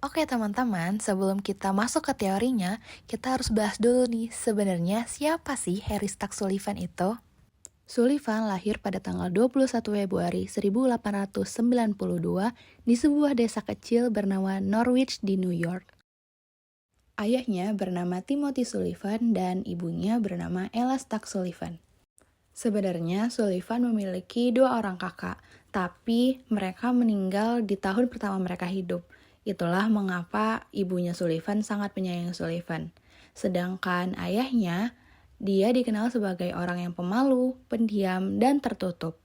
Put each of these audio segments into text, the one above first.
Oke teman-teman, sebelum kita masuk ke teorinya, kita harus bahas dulu nih, sebenarnya siapa sih Harry Stack Sullivan itu? Sullivan lahir pada tanggal 21 Februari 1892 di sebuah desa kecil bernama Norwich di New York. Ayahnya bernama Timothy Sullivan dan ibunya bernama Ella Stack Sullivan. Sebenarnya Sullivan memiliki dua orang kakak, tapi mereka meninggal di tahun pertama mereka hidup. Itulah mengapa ibunya Sullivan sangat menyayangi Sullivan. Sedangkan ayahnya, dia dikenal sebagai orang yang pemalu, pendiam, dan tertutup.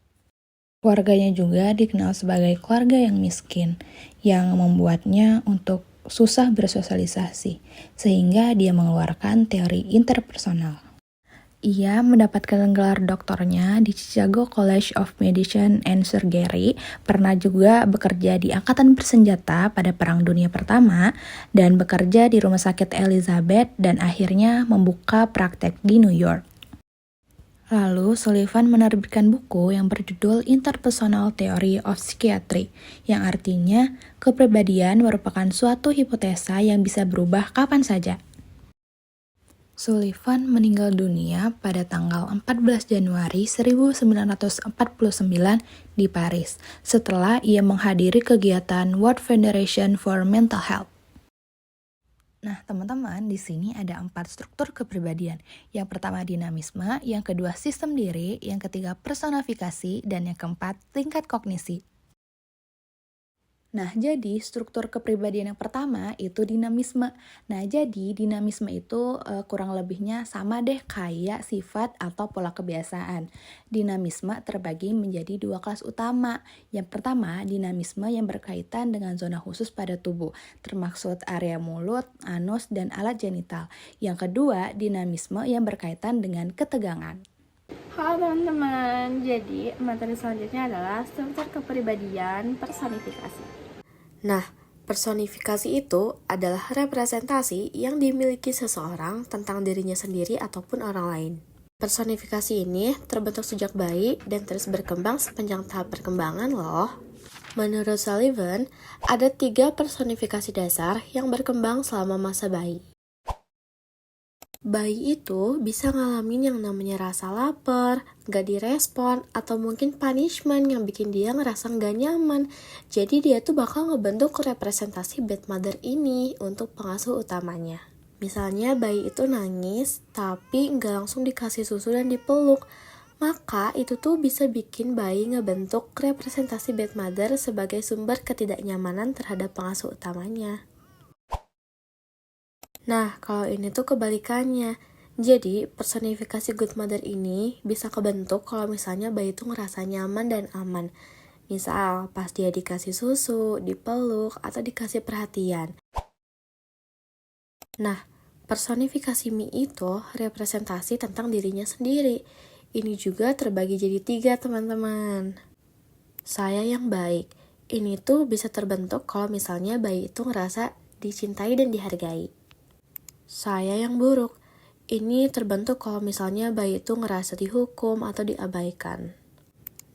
Keluarganya juga dikenal sebagai keluarga yang miskin, yang membuatnya untuk susah bersosialisasi, sehingga dia mengeluarkan teori interpersonal. Ia mendapatkan gelar doktornya di Chicago College of Medicine and Surgery, pernah juga bekerja di Angkatan Bersenjata pada Perang Dunia Pertama, dan bekerja di Rumah Sakit Elizabeth, dan akhirnya membuka praktek di New York. Lalu, Sullivan menerbitkan buku yang berjudul Interpersonal Theory of Psychiatry, yang artinya kepribadian merupakan suatu hipotesa yang bisa berubah kapan saja. Sullivan meninggal dunia pada tanggal 14 Januari 1949 di Paris, setelah ia menghadiri kegiatan World Federation for Mental Health. Nah, teman-teman, di sini ada 4 struktur kepribadian. Yang pertama dinamisme, yang kedua sistem diri, yang ketiga personifikasi, dan yang keempat tingkat kognisi. Nah, jadi struktur kepribadian yang pertama itu dinamisme. Nah, jadi dinamisme itu kurang lebihnya sama deh kayak sifat atau pola kebiasaan. Dinamisme terbagi menjadi dua kelas utama. Yang pertama, dinamisme yang berkaitan dengan zona khusus pada tubuh, termaksud area mulut, anus, dan alat genital. Yang kedua, dinamisme yang berkaitan dengan ketegangan. Halo teman-teman, jadi materi selanjutnya adalah struktur kepribadian personifikasi. Nah, personifikasi itu adalah representasi yang dimiliki seseorang tentang dirinya sendiri ataupun orang lain. Personifikasi ini terbentuk sejak bayi dan terus berkembang sepanjang tahap perkembangan loh. Menurut Sullivan, ada 3 personifikasi dasar yang berkembang selama masa bayi. Bayi itu bisa ngalamin yang namanya rasa lapar, gak direspon, atau mungkin punishment yang bikin dia ngerasa gak nyaman. Jadi dia tuh bakal ngebentuk representasi bad mother ini untuk pengasuh utamanya. Misalnya bayi itu nangis, tapi gak langsung dikasih susu dan dipeluk. Maka itu tuh bisa bikin bayi ngebentuk representasi bad mother sebagai sumber ketidaknyamanan terhadap pengasuh utamanya. Nah, kalau ini tuh kebalikannya. Jadi, personifikasi good mother ini bisa kebentuk kalau misalnya bayi tuh ngerasa nyaman dan aman. Misal, pas dia dikasih susu, dipeluk, atau dikasih perhatian. Nah, personifikasi Mi itu representasi tentang dirinya sendiri. Ini juga terbagi jadi 3, teman-teman. Saya yang baik. Ini tuh bisa terbentuk kalau misalnya bayi itu ngerasa dicintai dan dihargai. Saya yang buruk. Ini terbentuk kalau misalnya bayi itu ngerasa dihukum atau diabaikan.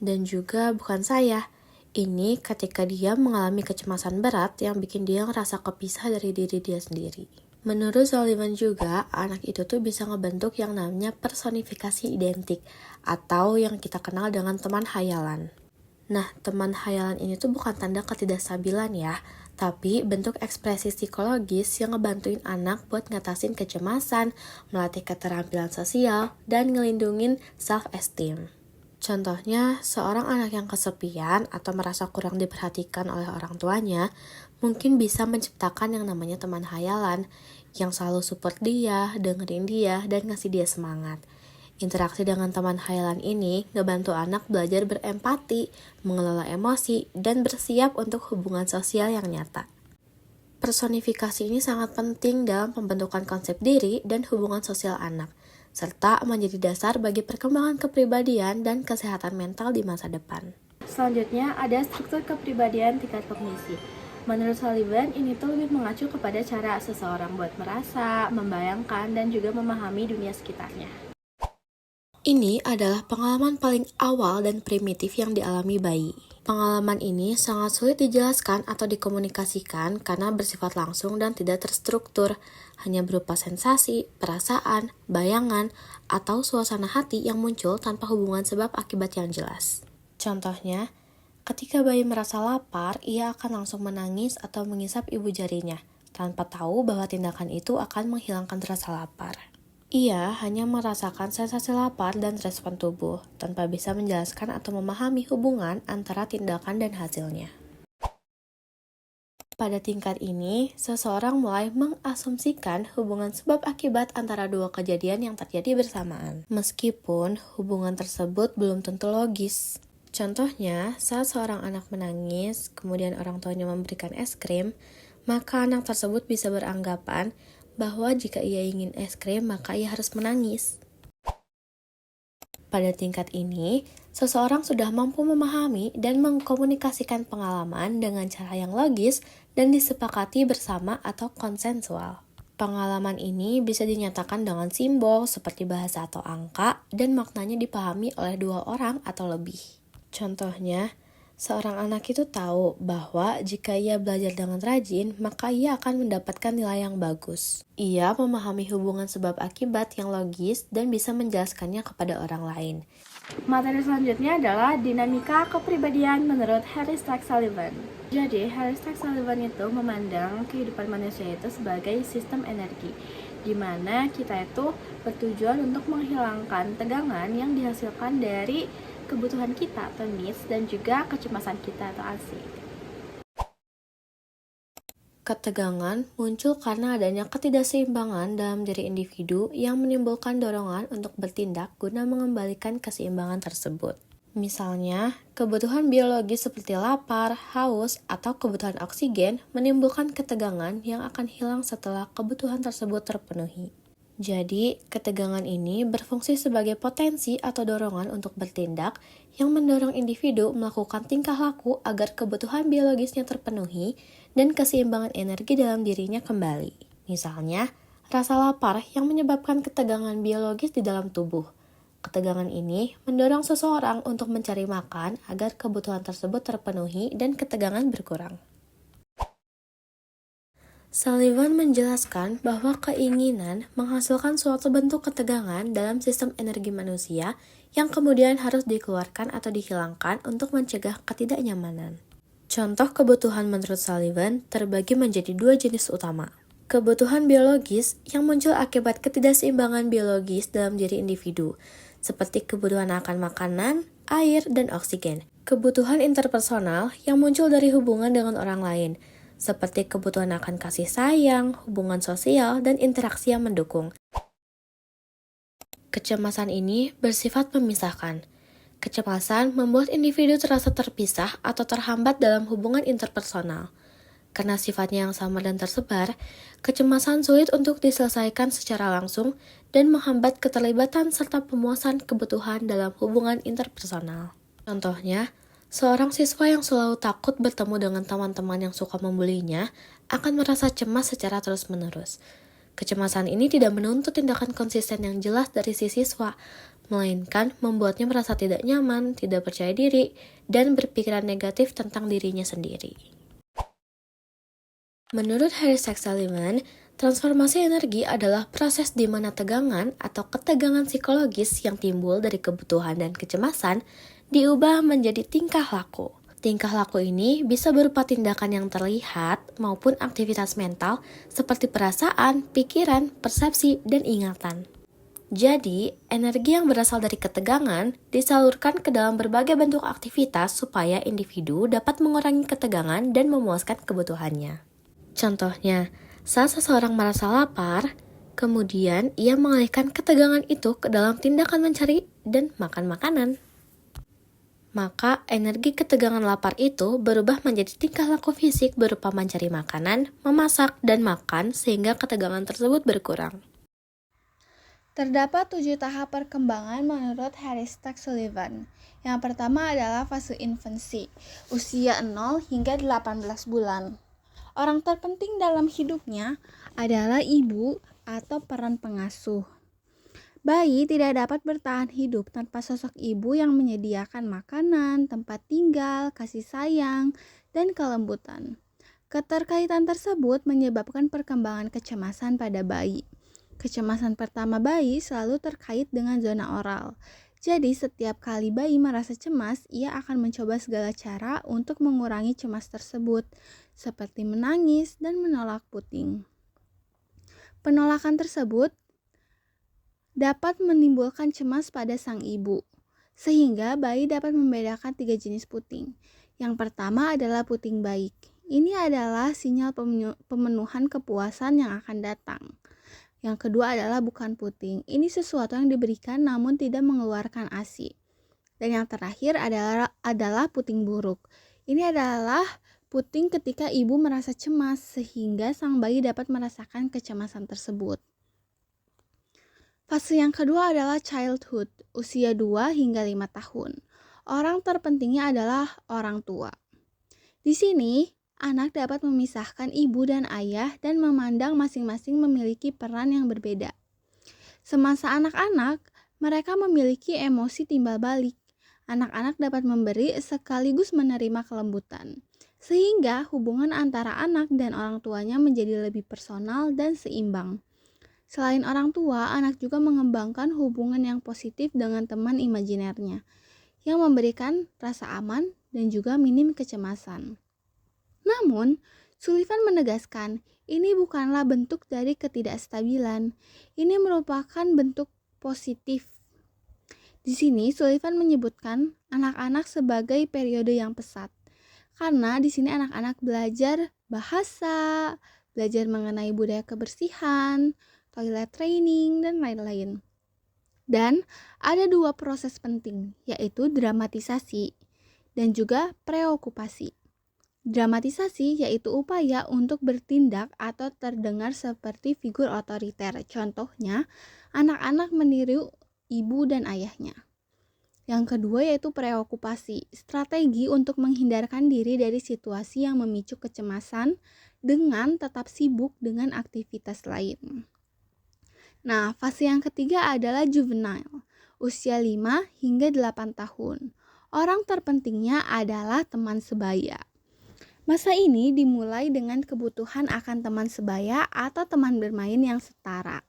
Dan juga bukan saya. Ini ketika dia mengalami kecemasan berat yang bikin dia ngerasa kepisah dari diri dia sendiri. Menurut Sullivan juga, anak itu tuh bisa ngebentuk yang namanya personifikasi identik atau yang kita kenal dengan teman hayalan. Nah, teman hayalan ini tuh bukan tanda ketidakstabilan ya, tapi bentuk ekspresi psikologis yang ngebantuin anak buat ngatasin kecemasan, melatih keterampilan sosial, dan ngelindungin self-esteem. Contohnya, seorang anak yang kesepian atau merasa kurang diperhatikan oleh orang tuanya, mungkin bisa menciptakan yang namanya teman hayalan, yang selalu support dia, dengerin dia, dan ngasih dia semangat. Interaksi dengan teman hayalan ini ngebantu anak belajar berempati, mengelola emosi, dan bersiap untuk hubungan sosial yang nyata. Personifikasi ini sangat penting dalam pembentukan konsep diri dan hubungan sosial anak, serta menjadi dasar bagi perkembangan kepribadian dan kesehatan mental di masa depan. Selanjutnya ada struktur kepribadian tingkat kognisi. Menurut Sullivan, ini tuh lebih mengacu kepada cara seseorang buat merasa, membayangkan, dan juga memahami dunia sekitarnya. Ini adalah pengalaman paling awal dan primitif yang dialami bayi. Pengalaman ini sangat sulit dijelaskan atau dikomunikasikan karena bersifat langsung dan tidak terstruktur, hanya berupa sensasi, perasaan, bayangan, atau suasana hati yang muncul tanpa hubungan sebab akibat yang jelas. Contohnya, ketika bayi merasa lapar, ia akan langsung menangis atau mengisap ibu jarinya, tanpa tahu bahwa tindakan itu akan menghilangkan rasa lapar. Ia hanya merasakan sensasi lapar dan respon tubuh, tanpa bisa menjelaskan atau memahami hubungan antara tindakan dan hasilnya. Pada tingkat ini, seseorang mulai mengasumsikan hubungan sebab akibat antara dua kejadian yang terjadi bersamaan, meskipun hubungan tersebut belum tentu logis. Contohnya, saat seorang anak menangis, kemudian orang tuanya memberikan es krim, maka anak tersebut bisa beranggapan bahwa jika ia ingin es krim, maka ia harus menangis. Pada tingkat ini, seseorang sudah mampu memahami dan mengkomunikasikan pengalaman dengan cara yang logis dan disepakati bersama atau konsensual. Pengalaman ini bisa dinyatakan dengan simbol seperti bahasa atau angka dan maknanya dipahami oleh dua orang atau lebih. Contohnya, seorang anak itu tahu bahwa jika ia belajar dengan rajin, maka ia akan mendapatkan nilai yang bagus. Ia memahami hubungan sebab akibat yang logis dan bisa menjelaskannya kepada orang lain. Materi selanjutnya adalah dinamika kepribadian menurut Harry Stack Sullivan. Jadi, Harry Stack Sullivan itu memandang kehidupan manusia itu sebagai sistem energi, di mana kita itu bertujuan untuk menghilangkan tegangan yang dihasilkan dari kebutuhan kita atau needs dan juga kecemasan kita atau ASI. Ketegangan muncul karena adanya ketidakseimbangan dalam diri individu yang menimbulkan dorongan untuk bertindak guna mengembalikan keseimbangan tersebut. Misalnya, kebutuhan biologis seperti lapar, haus, atau kebutuhan oksigen menimbulkan ketegangan yang akan hilang setelah kebutuhan tersebut terpenuhi. Jadi, ketegangan ini berfungsi sebagai potensi atau dorongan untuk bertindak yang mendorong individu melakukan tingkah laku agar kebutuhan biologisnya terpenuhi dan keseimbangan energi dalam dirinya kembali. Misalnya, rasa lapar yang menyebabkan ketegangan biologis di dalam tubuh. Ketegangan ini mendorong seseorang untuk mencari makan agar kebutuhan tersebut terpenuhi dan ketegangan berkurang. Sullivan menjelaskan bahwa keinginan menghasilkan suatu bentuk ketegangan dalam sistem energi manusia yang kemudian harus dikeluarkan atau dihilangkan untuk mencegah ketidaknyamanan. Contoh kebutuhan menurut Sullivan terbagi menjadi dua jenis utama. Kebutuhan biologis yang muncul akibat ketidakseimbangan biologis dalam diri individu, seperti kebutuhan akan makanan, air, dan oksigen. Kebutuhan interpersonal yang muncul dari hubungan dengan orang lain, seperti kebutuhan akan kasih sayang, hubungan sosial, dan interaksi yang mendukung. Kecemasan ini bersifat memisahkan. Kecemasan membuat individu terasa terpisah atau terhambat dalam hubungan interpersonal. Karena sifatnya yang samar dan tersebar, kecemasan sulit untuk diselesaikan secara langsung dan menghambat keterlibatan serta pemuasan kebutuhan dalam hubungan interpersonal. Contohnya, seorang siswa yang selalu takut bertemu dengan teman-teman yang suka membulinya akan merasa cemas secara terus-menerus. Kecemasan ini tidak menuntut tindakan konsisten yang jelas dari si siswa, melainkan membuatnya merasa tidak nyaman, tidak percaya diri, dan berpikiran negatif tentang dirinya sendiri. Menurut Harry Stack Sullivan, transformasi energi adalah proses di mana tegangan atau ketegangan psikologis yang timbul dari kebutuhan dan kecemasan diubah menjadi tingkah laku. Tingkah laku ini bisa berupa tindakan yang terlihat maupun aktivitas mental seperti perasaan, pikiran, persepsi, dan ingatan. Jadi, energi yang berasal dari ketegangan disalurkan ke dalam berbagai bentuk aktivitas supaya individu dapat mengurangi ketegangan dan memuaskan kebutuhannya. Contohnya, saat seseorang merasa lapar, kemudian ia mengalihkan ketegangan itu ke dalam tindakan mencari dan makan makanan. Maka energi ketegangan lapar itu berubah menjadi tingkah laku fisik berupa mencari makanan, memasak, dan makan sehingga ketegangan tersebut berkurang. Terdapat 7 tahap perkembangan menurut Harry Stack Sullivan. Yang pertama adalah fase infansi, usia 0 hingga 18 bulan. Orang terpenting dalam hidupnya adalah ibu atau peran pengasuh. Bayi tidak dapat bertahan hidup tanpa sosok ibu yang menyediakan makanan, tempat tinggal, kasih sayang, dan kelembutan. Keterkaitan tersebut menyebabkan perkembangan kecemasan pada bayi. Kecemasan pertama bayi selalu terkait dengan zona oral. Jadi setiap kali bayi merasa cemas, ia akan mencoba segala cara untuk mengurangi cemas tersebut, seperti menangis dan menolak puting. Penolakan tersebut dapat menimbulkan cemas pada sang ibu, sehingga bayi dapat membedakan 3 jenis puting. Yang pertama adalah puting baik. Ini adalah sinyal pemenuhan kepuasan yang akan datang. Yang kedua adalah bukan puting. Ini sesuatu yang diberikan namun tidak mengeluarkan ASI. Dan yang terakhir adalah puting buruk. Ini adalah puting ketika ibu merasa cemas sehingga sang bayi dapat merasakan kecemasan tersebut. Fase yang kedua adalah childhood, usia 2 hingga 5 tahun. Orang terpentingnya adalah orang tua. Di sini, anak dapat memisahkan ibu dan ayah dan memandang masing-masing memiliki peran yang berbeda. Semasa anak-anak, mereka memiliki emosi timbal balik. Anak-anak dapat memberi sekaligus menerima kelembutan, sehingga hubungan antara anak dan orang tuanya menjadi lebih personal dan seimbang. Selain orang tua, anak juga mengembangkan hubungan yang positif dengan teman imajinernya, yang memberikan rasa aman dan juga minim kecemasan. Namun, Sullivan menegaskan, ini bukanlah bentuk dari ketidakstabilan. Ini merupakan bentuk positif. Di sini, Sullivan menyebutkan anak-anak sebagai periode yang pesat. Karena di sini anak-anak belajar bahasa, belajar mengenai budaya kebersihan, toilet training, dan lain-lain. Dan ada 2 proses penting, yaitu dramatisasi dan juga preokupasi. Dramatisasi yaitu upaya untuk bertindak atau terdengar seperti figur otoriter. Contohnya, anak-anak meniru ibu dan ayahnya. Yang kedua yaitu preokupasi, strategi untuk menghindarkan diri dari situasi yang memicu kecemasan dengan tetap sibuk dengan aktivitas lain. Nah, fase yang ketiga adalah juvenile, usia 5 hingga 8 tahun. Orang terpentingnya adalah teman sebaya. Masa ini dimulai dengan kebutuhan akan teman sebaya atau teman bermain yang setara.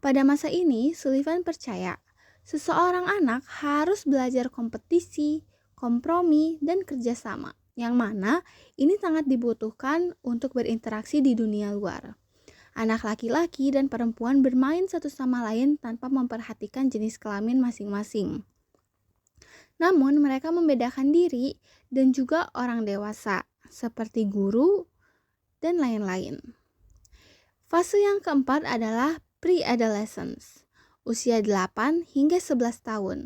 Pada masa ini, Sullivan percaya, seseorang anak harus belajar kompetisi, kompromi, dan kerjasama, yang mana ini sangat dibutuhkan untuk berinteraksi di dunia luar. Anak laki-laki dan perempuan bermain satu sama lain tanpa memperhatikan jenis kelamin masing-masing. Namun mereka membedakan diri dan juga orang dewasa, seperti guru dan lain-lain. Fase yang keempat adalah pre-adolescence, usia 8 hingga 11 tahun.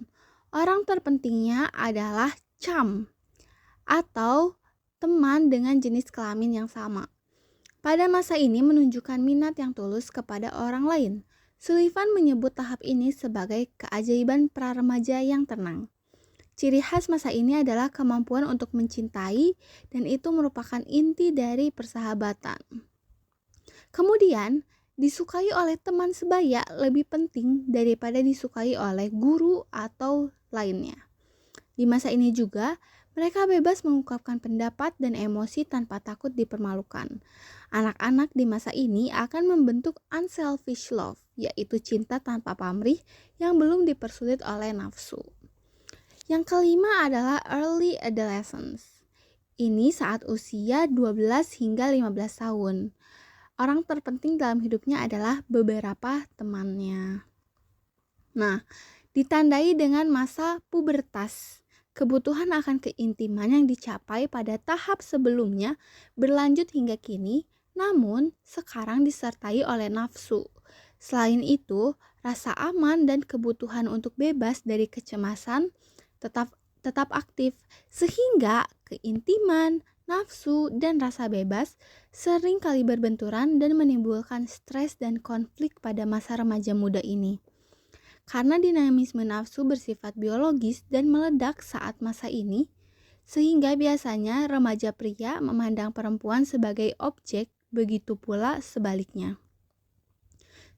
Orang terpentingnya adalah chum, atau teman dengan jenis kelamin yang sama. Pada masa ini menunjukkan minat yang tulus kepada orang lain. Sullivan menyebut tahap ini sebagai keajaiban pra-remaja yang tenang. Ciri khas masa ini adalah kemampuan untuk mencintai, dan itu merupakan inti dari persahabatan. Kemudian, disukai oleh teman sebaya lebih penting daripada disukai oleh guru atau lainnya. Di masa ini juga, mereka bebas mengungkapkan pendapat dan emosi tanpa takut dipermalukan. Anak-anak di masa ini akan membentuk unselfish love, yaitu cinta tanpa pamrih yang belum dipersulit oleh nafsu. Yang kelima adalah early adolescence. Ini saat usia 12 hingga 15 tahun. Orang terpenting dalam hidupnya adalah beberapa temannya. Nah, ditandai dengan masa pubertas. Kebutuhan akan keintiman yang dicapai pada tahap sebelumnya berlanjut hingga kini, namun sekarang disertai oleh nafsu. Selain itu, rasa aman dan kebutuhan untuk bebas dari kecemasan tetap aktif, sehingga keintiman, nafsu, dan rasa bebas sering kali berbenturan dan menimbulkan stres dan konflik pada masa remaja muda ini. Karena dinamisme nafsu bersifat biologis dan meledak saat masa ini, sehingga biasanya remaja pria memandang perempuan sebagai objek, begitu pula sebaliknya.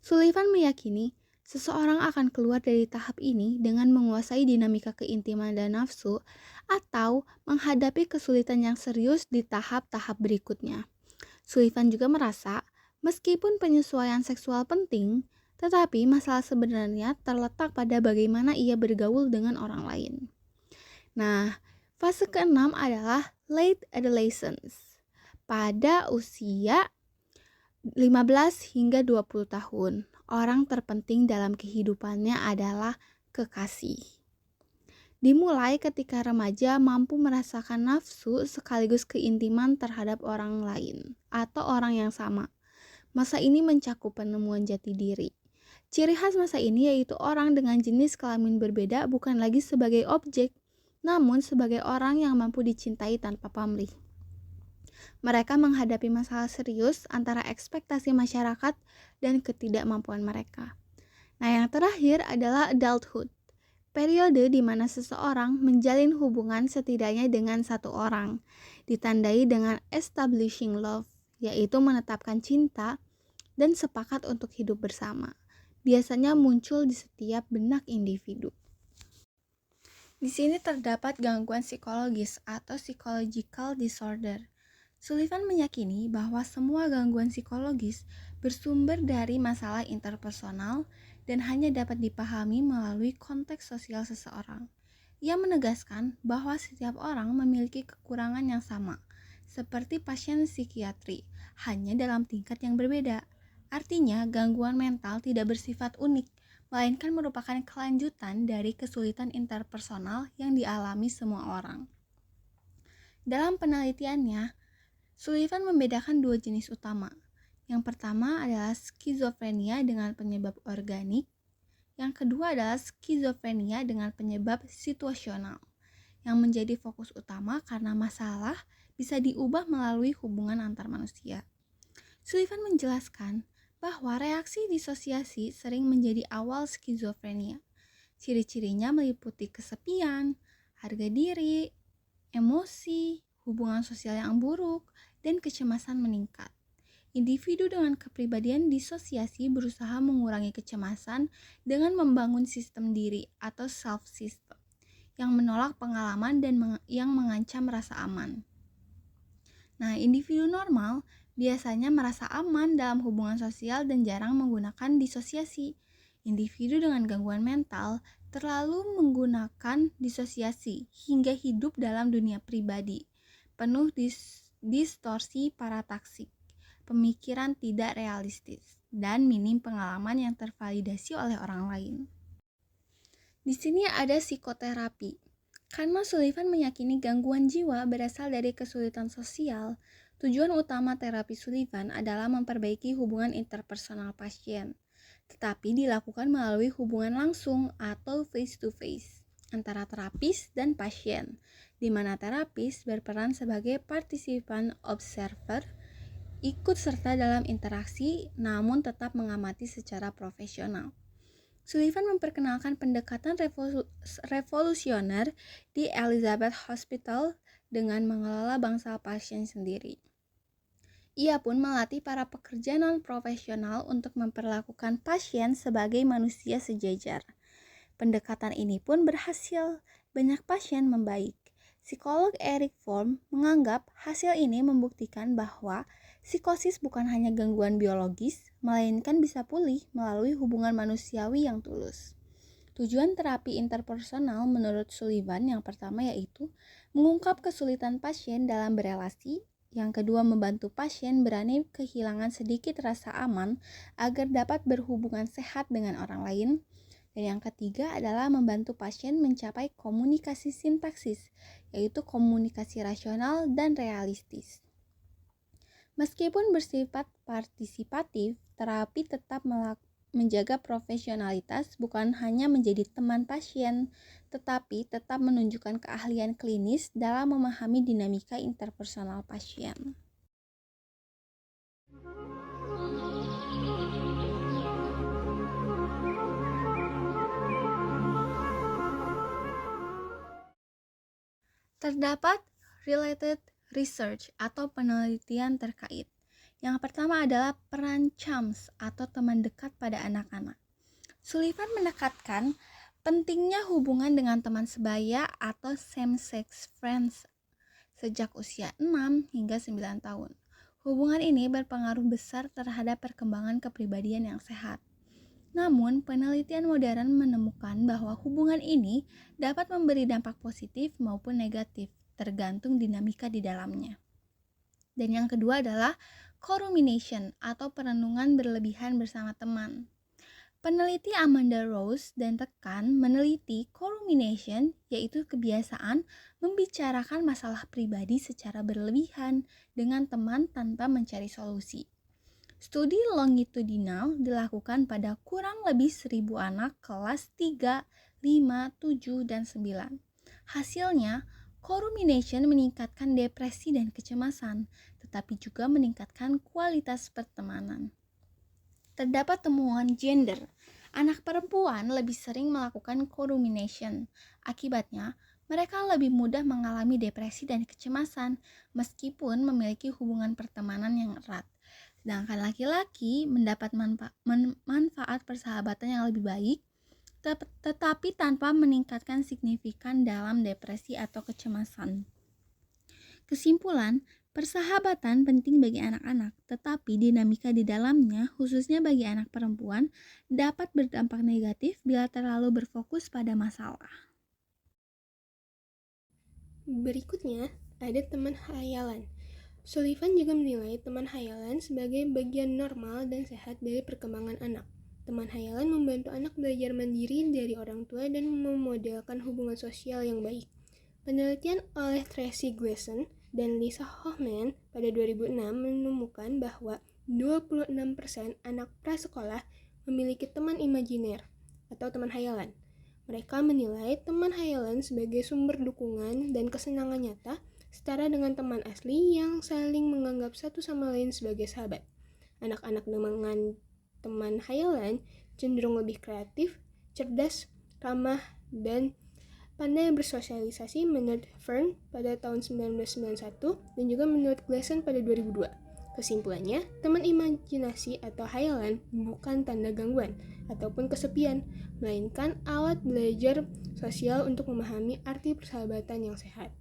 Sullivan meyakini Seseorang akan keluar dari tahap ini dengan menguasai dinamika keintiman dan nafsu, atau menghadapi kesulitan yang serius di tahap-tahap berikutnya. Sullivan juga merasa, meskipun penyesuaian seksual penting, tetapi masalah sebenarnya terletak pada bagaimana ia bergaul dengan orang lain. Nah, fase keenam adalah late adolescence. Pada usia 15 hingga 20 tahun, orang terpenting dalam kehidupannya adalah kekasih. Dimulai ketika remaja mampu merasakan nafsu sekaligus keintiman terhadap orang lain atau orang yang sama. Masa ini mencakup penemuan jati diri. Ciri khas masa ini yaitu orang dengan jenis kelamin berbeda bukan lagi sebagai objek, namun sebagai orang yang mampu dicintai tanpa pamrih. Mereka menghadapi masalah serius antara ekspektasi masyarakat dan ketidakmampuan mereka. Nah, yang terakhir adalah adulthood. Periode di mana seseorang menjalin hubungan setidaknya dengan satu orang, ditandai dengan establishing love, yaitu menetapkan cinta dan sepakat untuk hidup bersama. Biasanya muncul di setiap benak individu. Di sini terdapat gangguan psikologis atau psychological disorder. Sullivan meyakini bahwa semua gangguan psikologis bersumber dari masalah interpersonal dan hanya dapat dipahami melalui konteks sosial seseorang. Ia menegaskan bahwa setiap orang memiliki kekurangan yang sama, seperti pasien psikiatri, hanya dalam tingkat yang berbeda. Artinya, gangguan mental tidak bersifat unik, melainkan merupakan kelanjutan dari kesulitan interpersonal yang dialami semua orang. Dalam penelitiannya, Sullivan membedakan dua jenis utama. Yang pertama adalah skizofrenia dengan penyebab organik. Yang kedua adalah skizofrenia dengan penyebab situasional, yang menjadi fokus utama karena masalah bisa diubah melalui hubungan antar manusia. Sullivan menjelaskan bahwa reaksi disosiasi sering menjadi awal skizofrenia. Ciri-cirinya meliputi kesepian, harga diri, emosi, hubungan sosial yang buruk, dan kecemasan meningkat. Individu dengan kepribadian disosiasi berusaha mengurangi kecemasan dengan membangun sistem diri atau self-system yang menolak pengalaman dan yang mengancam rasa aman. Nah, individu normal biasanya merasa aman dalam hubungan sosial dan jarang menggunakan disosiasi. Individu dengan gangguan mental terlalu menggunakan disosiasi hingga hidup dalam dunia pribadi, penuh distorsi parataksik, pemikiran tidak realistis, dan minim pengalaman yang tervalidasi oleh orang lain. Di sini ada psikoterapi. Karena Sullivan meyakini gangguan jiwa berasal dari kesulitan sosial, tujuan utama terapi Sullivan adalah memperbaiki hubungan interpersonal pasien, tetapi dilakukan melalui hubungan langsung atau face-to-face antara terapis dan pasien, di mana terapis berperan sebagai partisipan observer, ikut serta dalam interaksi namun tetap mengamati secara profesional. Sullivan memperkenalkan pendekatan revolusioner di Elizabeth Hospital dengan mengelola bangsal pasien sendiri. Ia pun melatih para pekerja non-profesional untuk memperlakukan pasien sebagai manusia sejajar. Pendekatan ini pun berhasil, banyak pasien membaik. Psikolog Eric Fromm menganggap hasil ini membuktikan bahwa psikosis bukan hanya gangguan biologis, melainkan bisa pulih melalui hubungan manusiawi yang tulus. Tujuan terapi interpersonal menurut Sullivan yang pertama yaitu mengungkap kesulitan pasien dalam berelasi, yang kedua membantu pasien berani kehilangan sedikit rasa aman agar dapat berhubungan sehat dengan orang lain, dan yang ketiga adalah membantu pasien mencapai komunikasi sintaksis, yaitu komunikasi rasional dan realistis. Meskipun bersifat partisipatif, terapi tetap menjaga profesionalitas, bukan hanya menjadi teman pasien, tetapi tetap menunjukkan keahlian klinis dalam memahami dinamika interpersonal pasien. Terdapat related research atau penelitian terkait. Yang pertama adalah peran chums atau teman dekat pada anak-anak. Sullivan menekankan pentingnya hubungan dengan teman sebaya atau same-sex friends sejak usia 6 hingga 9 tahun. Hubungan ini berpengaruh besar terhadap perkembangan kepribadian yang sehat. Namun, penelitian modern menemukan bahwa hubungan ini dapat memberi dampak positif maupun negatif, tergantung dinamika di dalamnya. Dan yang kedua adalah co-rumination atau perenungan berlebihan bersama teman. Peneliti Amanda Rose dan rekan meneliti co-rumination, yaitu kebiasaan membicarakan masalah pribadi secara berlebihan dengan teman tanpa mencari solusi. Studi longitudinal dilakukan pada kurang lebih 1.000 anak kelas 3, 5, 7, dan 9. Hasilnya, co-rumination meningkatkan depresi dan kecemasan, tetapi juga meningkatkan kualitas pertemanan. Terdapat temuan gender. Anak perempuan lebih sering melakukan co-rumination. Akibatnya, mereka lebih mudah mengalami depresi dan kecemasan meskipun memiliki hubungan pertemanan yang erat. Sedangkan laki-laki mendapat manfaat persahabatan yang lebih baik, tetapi tanpa meningkatkan signifikan dalam depresi atau kecemasan. Kesimpulan, persahabatan penting bagi anak-anak, tetapi dinamika di dalamnya, khususnya bagi anak perempuan, dapat berdampak negatif bila terlalu berfokus pada masalah. Berikutnya, ada teman hayalan. Sullivan juga menilai teman hayalan sebagai bagian normal dan sehat dari perkembangan anak. Teman hayalan membantu anak belajar mandiri dari orang tua dan memodelkan hubungan sosial yang baik. Penelitian oleh Tracy Gleason dan Lisa Hoffman pada 2006 menemukan bahwa 26% anak prasekolah memiliki teman imajiner atau teman hayalan. Mereka menilai teman hayalan sebagai sumber dukungan dan kesenangan nyata, setara dengan teman asli yang saling menganggap satu sama lain sebagai sahabat. Anak-anak dengan teman hayalan cenderung lebih kreatif, cerdas, ramah, dan pandai bersosialisasi menurut Fern pada tahun 1991 dan juga menurut Gleason pada 2002. Kesimpulannya, teman imajinasi atau hayalan bukan tanda gangguan ataupun kesepian, melainkan alat belajar sosial untuk memahami arti persahabatan yang sehat.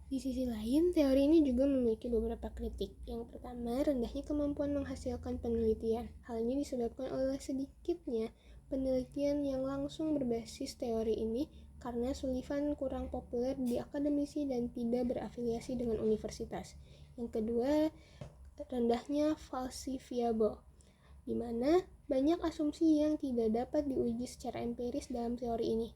Di sisi lain, teori ini juga memiliki beberapa kritik. Yang pertama, rendahnya kemampuan menghasilkan penelitian. Hal ini disebabkan oleh sedikitnya penelitian yang langsung berbasis teori ini karena Sullivan kurang populer di akademisi dan tidak berafiliasi dengan universitas. Yang kedua, rendahnya falsifiable, di mana banyak asumsi yang tidak dapat diuji secara empiris dalam teori ini.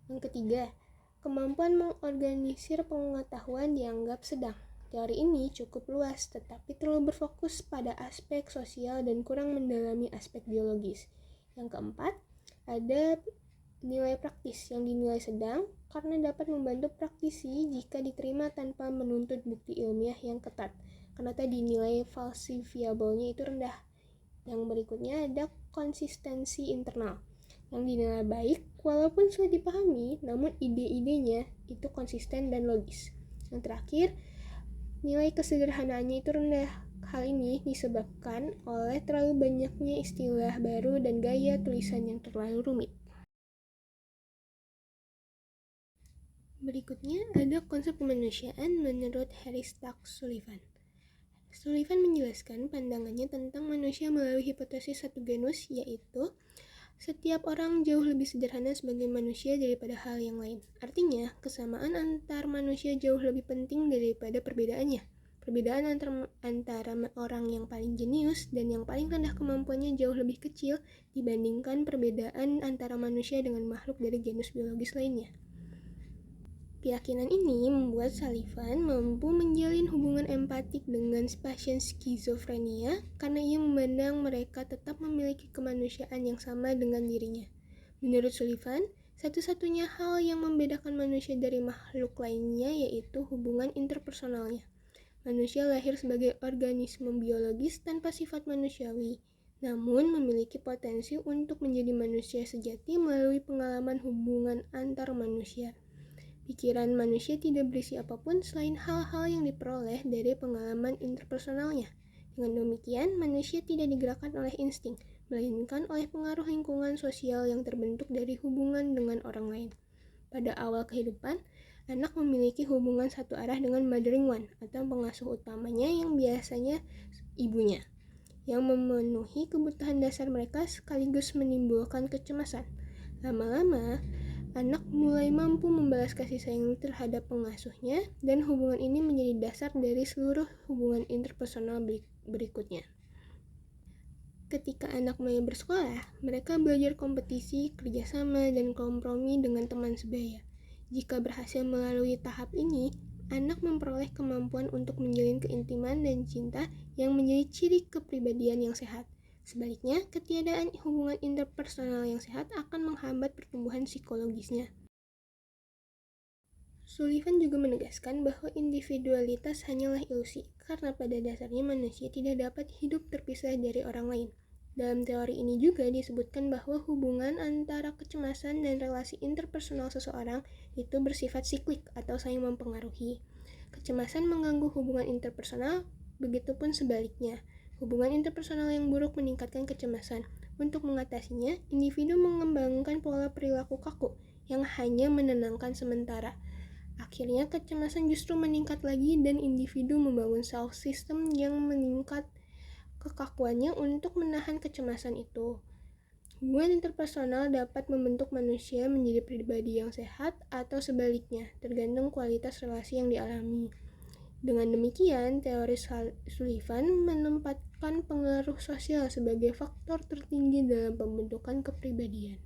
Yang ketiga, kemampuan mengorganisir pengetahuan dianggap sedang. Teori ini cukup luas, tetapi terlalu berfokus pada aspek sosial dan kurang mendalami aspek biologis. Yang keempat, ada nilai praktis yang dinilai sedang karena dapat membantu praktisi jika diterima tanpa menuntut bukti ilmiah yang ketat. Karena tadi nilai falsifiable-nya itu rendah. Yang berikutnya ada konsistensi internal yang dinilai baik walaupun sulit dipahami, namun ide-idenya itu konsisten dan logis. Yang terakhir, nilai kesederhanaannya itu rendah. Hal ini disebabkan oleh terlalu banyaknya istilah baru dan gaya tulisan yang terlalu rumit. Berikutnya ada konsep kemanusiaan menurut Harris Tax Sullivan. Sullivan menjelaskan pandangannya tentang manusia melalui hipotesis satu genus, yaitu setiap orang jauh lebih sederhana sebagai manusia daripada hal yang lain. Artinya, kesamaan antar manusia jauh lebih penting daripada perbedaannya. Perbedaan antara orang yang paling jenius dan yang paling rendah kemampuannya jauh lebih kecil dibandingkan perbedaan antara manusia dengan makhluk dari genus biologis lainnya. Keyakinan ini membuat Sullivan mampu menjalin hubungan empatik dengan pasien skizofrenia karena ia memandang mereka tetap memiliki kemanusiaan yang sama dengan dirinya. Menurut Sullivan, satu-satunya hal yang membedakan manusia dari makhluk lainnya yaitu hubungan interpersonalnya. Manusia lahir sebagai organisme biologis tanpa sifat manusiawi, namun memiliki potensi untuk menjadi manusia sejati melalui pengalaman hubungan antar manusia. Pikiran manusia tidak berisi apapun selain hal-hal yang diperoleh dari pengalaman interpersonalnya. Dengan demikian, manusia tidak digerakkan oleh insting, melainkan oleh pengaruh lingkungan sosial yang terbentuk dari hubungan dengan orang lain. Pada awal kehidupan, anak memiliki hubungan satu arah dengan mothering one atau pengasuh utamanya yang biasanya ibunya, yang memenuhi kebutuhan dasar mereka sekaligus menimbulkan kecemasan. Lama-lama, anak mulai mampu membalas kasih sayang terhadap pengasuhnya, dan hubungan ini menjadi dasar dari seluruh hubungan interpersonal berikutnya. Ketika anak mulai bersekolah, mereka belajar kompetisi, kerjasama, dan kompromi dengan teman sebaya. Jika berhasil melalui tahap ini, anak memperoleh kemampuan untuk menjalin keintiman dan cinta yang menjadi ciri kepribadian yang sehat. Sebaliknya, ketiadaan hubungan interpersonal yang sehat akan menghambat pertumbuhan psikologisnya. Sullivan juga menegaskan bahwa individualitas hanyalah ilusi, karena pada dasarnya manusia tidak dapat hidup terpisah dari orang lain. Dalam teori ini juga disebutkan bahwa hubungan antara kecemasan dan relasi interpersonal seseorang itu bersifat siklik atau saling mempengaruhi. Kecemasan mengganggu hubungan interpersonal, begitupun sebaliknya. Hubungan interpersonal yang buruk meningkatkan kecemasan. Untuk mengatasinya, individu mengembangkan pola perilaku kaku yang hanya menenangkan sementara. Akhirnya kecemasan justru meningkat lagi dan individu membangun self system yang meningkat kekakuannya untuk menahan kecemasan itu. Hubungan interpersonal dapat membentuk manusia menjadi pribadi yang sehat atau sebaliknya, tergantung kualitas relasi yang dialami. Dengan demikian, teori Sullivan menempatkan pengaruh sosial sebagai faktor tertinggi dalam pembentukan kepribadian.